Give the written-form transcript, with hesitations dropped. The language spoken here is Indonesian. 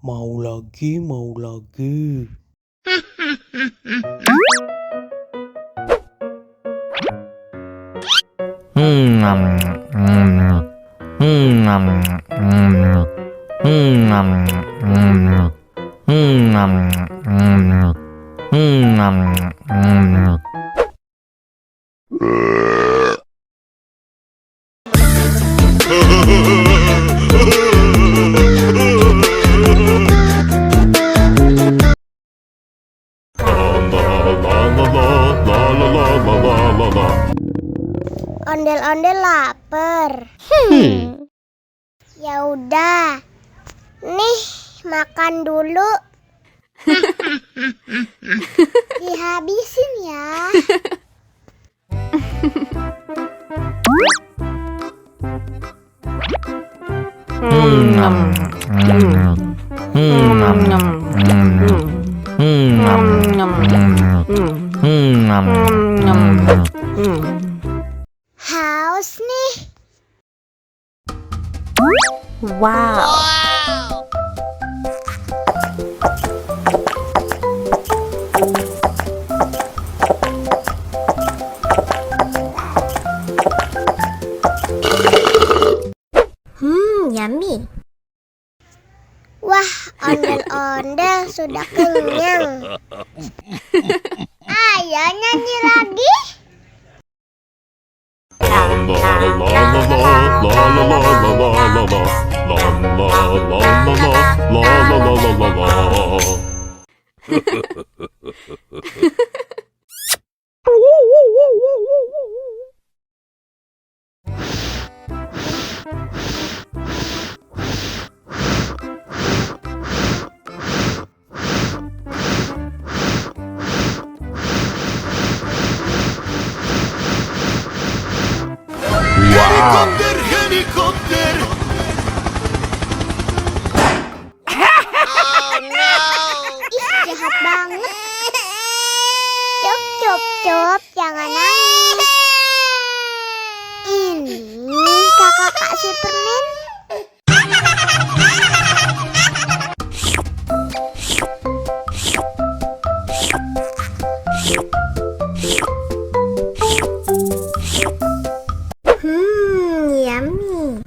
Mau lagi, mau lagi. Ondel-ondel lapar. Ya udah. Nih, makan dulu. Dihabisin ya. Haus nih. Wow. Yummy. Wah, ondel-ondel sudah kenyang. Ayo nyanyi lagi. Helikopter, helikopter. Ih, jahat banget. Cop, cop, cop, jangan nangis. Ini kakak Superman. Yummy.